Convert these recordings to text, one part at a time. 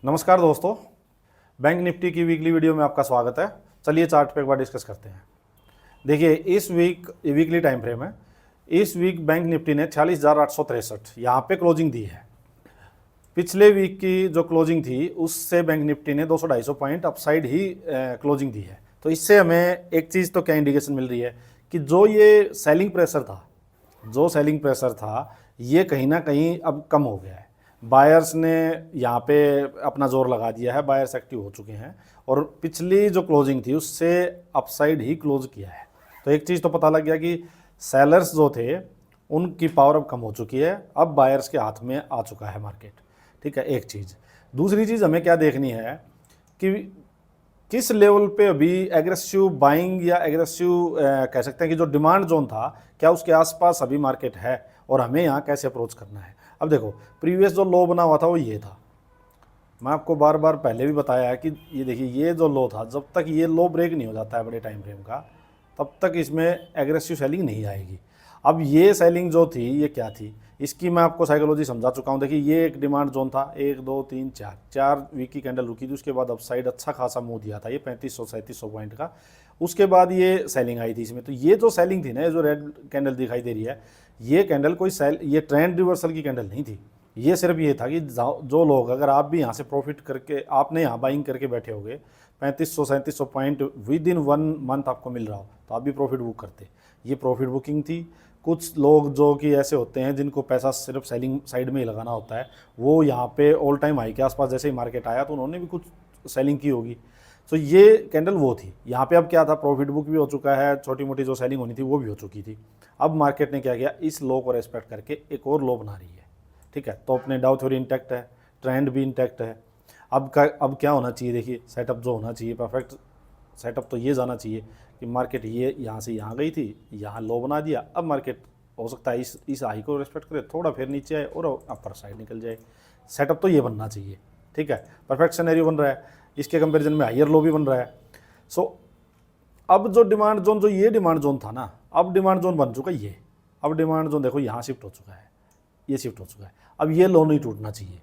नमस्कार दोस्तों, bank Nifty की वीकली वीडियो में आपका स्वागत है। चलिए चार्ट पे एक बार डिस्कस करते हैं। देखिए इस वीक वीकली टाइम फ्रेम है। इस वीक बैंक निफ्टी ने 46,863 यहाँ पे क्लोजिंग दी है। पिछले वीक की जो क्लोजिंग थी उससे बैंक निफ्टी ने 200-250 पॉइंट अपसाइड ही क्लोजिंग दी है। तो इससे हमें एक चीज़ तो क्या इंडिकेशन मिल रही है कि जो ये सेलिंग प्रेशर था ये कहीं ना कहीं अब कम हो गया है। बायर्स ने यहाँ पे अपना जोर लगा दिया है, बायर्स एक्टिव हो चुके हैं और पिछली जो क्लोजिंग थी उससे अपसाइड ही क्लोज किया है। तो एक चीज़ तो पता लग गया कि सेलर्स जो थे उनकी पावर अब कम हो चुकी है, अब बायर्स के हाथ में आ चुका है मार्केट। ठीक है, एक चीज़। दूसरी चीज़ हमें क्या देखनी है कि किस लेवल पे अभी एग्रेसिव बाइंग या एग्रेसिव कह सकते हैं कि जो डिमांड जोन था क्या उसके आसपास अभी मार्केट है और हमें यहाँ कैसे अप्रोच करना है। अब देखो प्रीवियस जो लो बना हुआ था वो ये था। मैं आपको बार बार पहले भी बताया है कि ये देखिए ये जो लो था, जब तक ये लो ब्रेक नहीं हो जाता है बड़े टाइम फ्रेम का तब तक इसमें एग्रेसिव सेलिंग नहीं आएगी। अब ये सेलिंग जो थी ये क्या थी, इसकी मैं आपको साइकोलॉजी समझा चुका हूँ। देखिए ये एक डिमांड जोन था, 1 2 3 4 वीक की कैंडल रुकी थी, उसके बाद अपसाइड अच्छा खासा मूव दिया था ये 3500-3700 पॉइंट का। उसके बाद ये सेलिंग आई थी इसमें। तो ये जो सेलिंग थी ना, ये जो रेड कैंडल दिखाई दे रही है, ये कैंडल कोई ये ट्रेंड रिवर्सल की कैंडल नहीं थी। ये सिर्फ ये था कि जो लोग, अगर आप भी यहाँ से प्रॉफिट करके आपने यहाँ बाइंग करके बैठे होगे 3500-3700 पॉइंट विद इन 1 मंथ आपको मिल रहा हो तो आप भी प्रॉफिट बुक करते। ये प्रॉफिट बुकिंग थी। कुछ लोग जो कि ऐसे होते हैं जिनको पैसा सिर्फ सेलिंग साइड में ही लगाना होता है, वो यहाँ पे ऑल टाइम हाई के आसपास जैसे ही मार्केट आया तो उन्होंने भी कुछ सेलिंग की होगी। तो ये कैंडल वो थी। यहाँ पे अब क्या था, प्रॉफिट बुक भी हो चुका है, छोटी मोटी जो सेलिंग होनी थी वो भी हो चुकी थी। अब मार्केट ने क्या किया, इस लो को रेस्पेक्ट करके एक और लो बना रही है। ठीक है, तो अपने डाउ थ्योरी इंटैक्ट है, ट्रेंड भी इंटैक्ट है। अब क्या होना चाहिए, देखिए सेटअप जो होना चाहिए, परफेक्ट सेटअप तो ये जाना चाहिए कि मार्केट ये यहाँ से यहाँ गई थी, यहाँ लो बना दिया। अब मार्केट हो सकता है इस हाई को रेस्पेक्ट करे, थोड़ा फिर नीचे आए और अपर साइड निकल जाए। सेटअप तो ये बनना चाहिए। ठीक है, परफेक्ट सिनेरियो बन रहा है। इसके कंपैरिजन में हायर लो भी बन रहा है। सो अब जो डिमांड जोन, जो ये डिमांड जोन था ना, अब डिमांड जोन बन चुका है ये। अब डिमांड जोन देखो यहाँ शिफ्ट हो चुका है, ये शिफ्ट हो चुका है। अब ये लो नहीं टूटना चाहिए।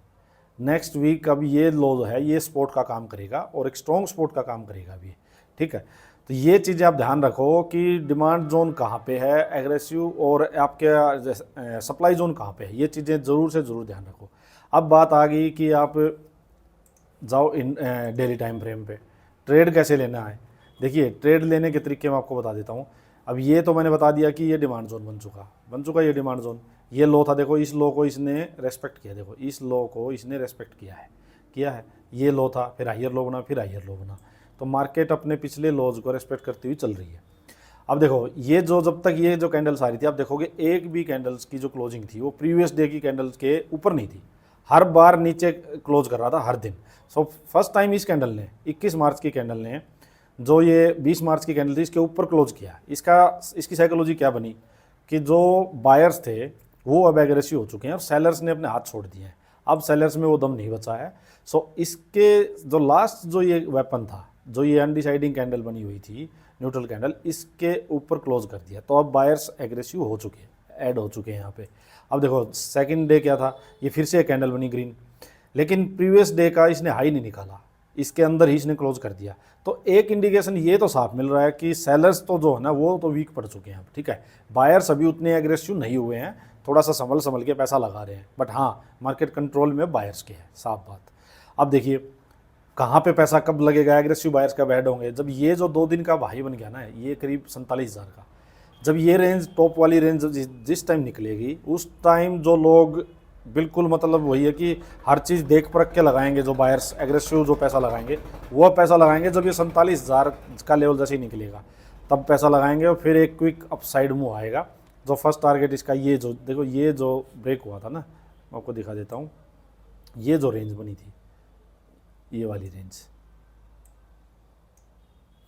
नेक्स्ट वीक अब ये लो जो है ये सपोर्ट का काम करेगा और एक स्ट्रॉन्ग सपोर्ट का काम करेगा अभी। ठीक है, तो ये चीज़ें आप ध्यान रखो कि डिमांड जोन कहाँ पे है एग्रेसिव और आपके सप्लाई जोन कहाँ पे है। ये चीज़ें ज़रूर से ज़रूर ध्यान रखो। अब बात आ गई कि आप जाओ इन डेली टाइम फ्रेम पे ट्रेड कैसे लेना है। देखिए ट्रेड लेने के तरीके मैं आपको बता देता हूँ। अब ये तो मैंने बता दिया कि ये डिमांड जोन बन चुका ये डिमांड जोन। ये लो था, देखो इस लो को इसने रेस्पेक्ट किया, देखो इस लो को इसने रेस्पेक्ट किया है। ये लो था, फिर हायर लो बना, फिर हायर लो बना। तो मार्केट अपने पिछले लोज को रेस्पेक्ट करती हुई चल रही है। अब देखो ये जो जब तक ये जो कैंडल्स आ रही थी, आप देखोगे एक भी कैंडल्स की जो क्लोजिंग थी वो प्रीवियस डे की कैंडल्स के ऊपर नहीं थी, हर बार नीचे क्लोज कर रहा था हर दिन। सो फर्स्ट टाइम इस कैंडल ने 21 मार्च की कैंडल ने जो ये 20 मार्च की कैंडल थी इसके ऊपर क्लोज किया। इसकी साइकोलॉजी क्या बनी कि जो बायर्स थे वो अब एग्रेसिव हो चुके हैं और सेलर्स ने अपने हाथ छोड़ दिए हैं। अब सेलर्स में वो दम नहीं बचा है। सो इसके जो लास्ट जो ये वेपन था, जो ये अनडिसाइडिंग कैंडल बनी हुई थी, न्यूट्रल कैंडल, इसके ऊपर क्लोज कर दिया। तो अब बायर्स एग्रेसिव हो चुके हैं, ऐड हो चुके हैं यहाँ पे। अब देखो सेकंड डे क्या था, ये फिर से एक कैंडल बनी ग्रीन, लेकिन प्रीवियस डे का इसने हाई नहीं निकाला, इसके अंदर ही इसने क्लोज कर दिया। तो एक इंडिकेशन ये तो साफ मिल रहा है कि सेलर्स तो जो है ना वो तो वीक पड़ चुके हैं। ठीक है, बायर्स अभी उतने एग्रेसिव नहीं हुए हैं, थोड़ा सा संभल के पैसा लगा रहे हैं, बट हाँ मार्केट कंट्रोल में बायर्स के है, साफ बात। अब देखिए कहाँ पे पैसा कब लगेगा, एग्रेसिव बायर्स कब ऐड होंगे, जब ये जो 2 दिन का भाई बन गया ना, ये करीब 47,000 का, जब ये रेंज टॉप वाली रेंज जिस टाइम निकलेगी उस टाइम जो लोग बिल्कुल मतलब वही है कि हर चीज़ देख परख के लगाएंगे, जो बायर्स एग्रेसिव जो पैसा लगाएंगे वो पैसा लगाएंगे जब ये 47,000 का लेवल जैसे ही निकलेगा तब पैसा लगाएंगे और फिर एक क्विक अपसाइड मूव आएगा। जो फर्स्ट टारगेट इसका ये जो देखो ये जो ब्रेक हुआ था ना, मैं आपको दिखा देता हूँ, ये जो रेंज बनी थी ये वाली रेंज,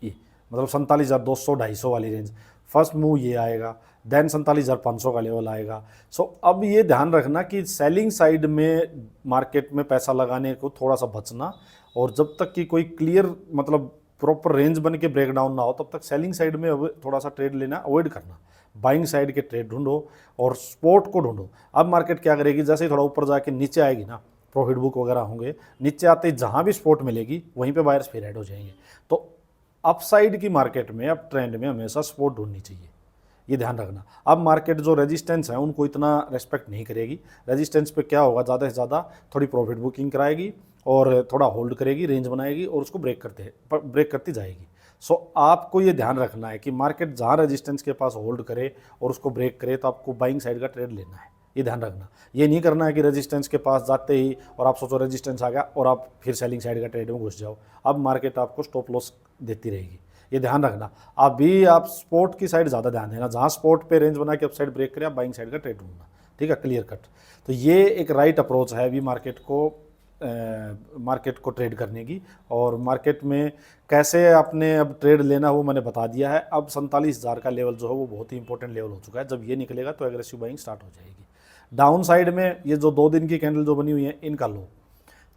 ये मतलब 47,200-250 वाली रेंज, फर्स्ट मूव ये आएगा, देन 47,500 का लेवल आएगा। सो अब ये ध्यान रखना कि सेलिंग साइड में मार्केट में पैसा लगाने को थोड़ा सा बचना, और जब तक कि कोई क्लियर मतलब प्रॉपर रेंज बन के ब्रेक डाउन ना हो तब तक सेलिंग साइड में थोड़ा सा ट्रेड लेना अवॉइड करना। बाइंग साइड के ट्रेड ढूंढो और स्पोर्ट को ढूंढो। अब मार्केट क्या करेगी, जैसे ही थोड़ा ऊपर जाके नीचे आएगी ना प्रॉफिट बुक वगैरह होंगे, नीचे आते ही जहाँ भी सपोर्ट मिलेगी वहीं पे बायर्स फिर ऐड हो जाएंगे। तो अपसाइड की मार्केट में, अब ट्रेंड में हमेशा सपोर्ट ढूंढनी चाहिए, ये ध्यान रखना। अब मार्केट जो रेजिस्टेंस है उनको इतना रेस्पेक्ट नहीं करेगी, रेजिस्टेंस पे क्या होगा, ज़्यादा से ज़्यादा थोड़ी प्रॉफिट बुकिंग कराएगी और थोड़ा होल्ड करेगी, रेंज बनाएगी और उसको ब्रेक करती जाएगी। सो आपको ये ध्यान रखना है कि मार्केट जहाँ रेजिस्टेंस के पास होल्ड करे और उसको ब्रेक करे तो आपको बाइंग साइड का ट्रेड लेना है, ये ध्यान रखना। ये नहीं करना है कि रेजिस्टेंस के पास जाते ही और आप सोचो रेजिस्टेंस आ गया और आप फिर सेलिंग साइड का ट्रेड में घुस जाओ। अब मार्केट आपको स्टॉप लॉस देती रहेगी, ये ध्यान रखना। अभी आप स्पोर्ट की साइड ज़्यादा ध्यान देना, जहाँ स्पोर्ट पे रेंज बना के अप साइड ब्रेक करे आप बाइंग साइड का ट्रेड ढूंढना, ठीक है, क्लियर कट। तो ये एक राइट अप्रोच है अभी मार्केट को ट्रेड करने की। और मार्केट में कैसे अपने अब ट्रेड लेना वो मैंने बता दिया है। अब 47,000 का लेवल जो है वो बहुत ही इंपॉर्टेंट लेवल हो चुका है, जब ये निकलेगा तो एग्रेसिव बाइंग स्टार्ट हो जाएगी। डाउन साइड में ये जो 2 दिन की कैंडल जो बनी हुई है इनका लो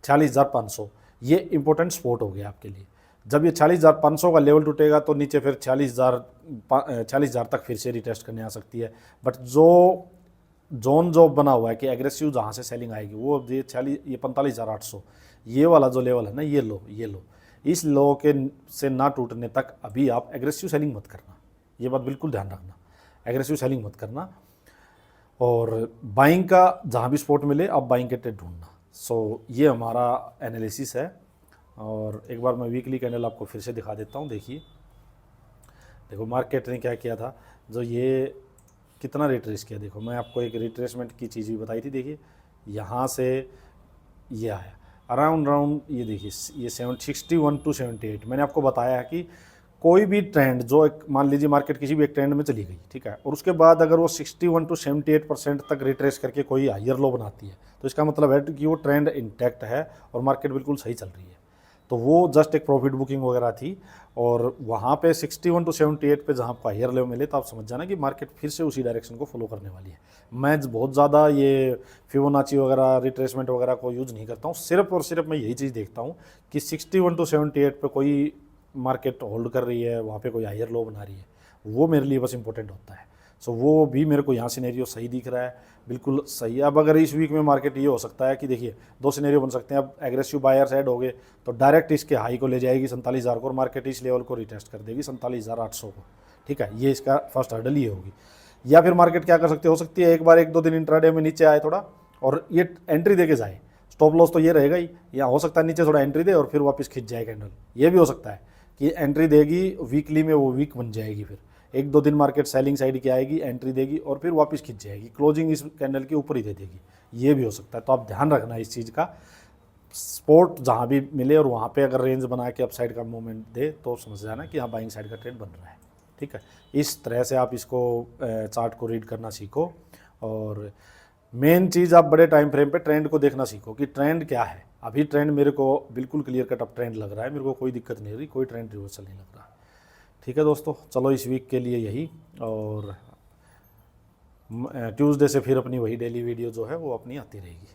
46,500, ये इंपॉर्टेंट सपोर्ट हो गया आपके लिए। जब ये 46,500 का लेवल टूटेगा तो नीचे फिर 40,000 तक फिर से रिटेस्ट करने आ सकती है। बट जो जोन जो बना हुआ है कि एग्रेसिव जहाँ से सेलिंग आएगी वो ये 45,800, ये वाला जो लेवल है ना, ये लो इस लो के से ना टूटने तक अभी आप एग्रेसिव सेलिंग मत करना, ये बात बिल्कुल ध्यान रखना, एग्रेसिव सेलिंग मत करना। और बाइंग का जहाँ भी सपोर्ट मिले आप बाइंग के ट्रेड ढूंढना। सो ये हमारा एनालिसिस है। और एक बार मैं वीकली कैंडल आपको फिर से दिखा देता हूँ। देखो मार्केट ने क्या किया था, जो ये कितना रिट्रेस किया, देखो मैं आपको एक रिट्रेसमेंट की चीज़ भी बताई थी। देखिए यहाँ से ये आया अराउंड ये देखिए ये 61 to 78। मैंने आपको बताया है कि कोई भी ट्रेंड जो एक, मान लीजिए मार्केट किसी भी एक ट्रेंड में चली गई, ठीक है, और उसके बाद अगर वो 61 to 78% तक रिट्रेस करके कोई हायर लो बनाती है तो इसका मतलब है कि वो ट्रेंड इंटैक्ट है और मार्केट बिल्कुल सही चल रही है। तो वो जस्ट एक प्रॉफिट बुकिंग वगैरह थी। और वहाँ पे 61 to 78 पे जहाँ आपको हायर लेवल मिले तो आप समझ जाना कि मार्केट फिर से उसी डायरेक्शन को फॉलो करने वाली है। मैं बहुत ज़्यादा ये फिबोनाची वगैरह रिट्रेसमेंट वगैरह को यूज़ नहीं करता हूँ, सिर्फ और सिर्फ मैं यही चीज़ देखता हूँ कि 61 to 78 पे कोई मार्केट होल्ड कर रही है, वहाँ पे कोई हायर लो बना रही है, वो मेरे लिए बस इंपॉर्टेंट होता है। सो वो भी मेरे को यहाँ सिनेरियो सही दिख रहा है, बिल्कुल सही है। अब अगर इस वीक में मार्केट ये हो सकता है कि देखिए 2 सिनेरियो बन सकते हैं। अब एग्रेसिव बायर्स ऐड हो गए तो डायरेक्ट इसके हाई को ले जाएगी 47,000 को और मार्केट इस लेवल को रिटेस्ट कर देगी 47,800 को, ठीक है, ये इसका फर्स्ट हर्डल ये होगी। या फिर मार्केट क्या कर सकती हो सकती है एक बार 1-2 दिन इंट्राडे में नीचे आए थोड़ा और ये एंट्री दे के जाए, स्टॉप लॉस तो ये रहेगा ही, या हो सकता है नीचे थोड़ा एंट्री दे और फिर वापस खिंच जाए कैंडल। ये भी हो सकता है कि एंट्री देगी वीकली में, वो वीक बन जाएगी, फिर 1-2 दिन मार्केट सेलिंग साइड की आएगी, एंट्री देगी और फिर वापस खिंच जाएगी, क्लोजिंग इस कैंडल के ऊपर ही दे देगी, ये भी हो सकता है। तो आप ध्यान रखना इस चीज़ का, सपोर्ट जहाँ भी मिले और वहाँ पे अगर रेंज बना के अपसाइड का मूवमेंट दे तो समझ जाना कि हाँ बाइंग साइड का ट्रेड बन रहा है, ठीक है। इस तरह से आप इसको चार्ट को रीड करना सीखो। और मेन चीज़ आप बड़े टाइम फ्रेम पे ट्रेंड को देखना सीखो कि ट्रेंड क्या है। अभी ट्रेंड मेरे को बिल्कुल क्लियर कट अप ट्रेंड लग रहा है, मेरे को कोई दिक्कत नहीं हो रही, कोई ट्रेंड रिवर्सल नहीं लग रहा, ठीक है दोस्तों। चलो इस वीक के लिए यही, और ट्यूसडे से फिर अपनी वही डेली वीडियो जो है वो अपनी आती रहेगी।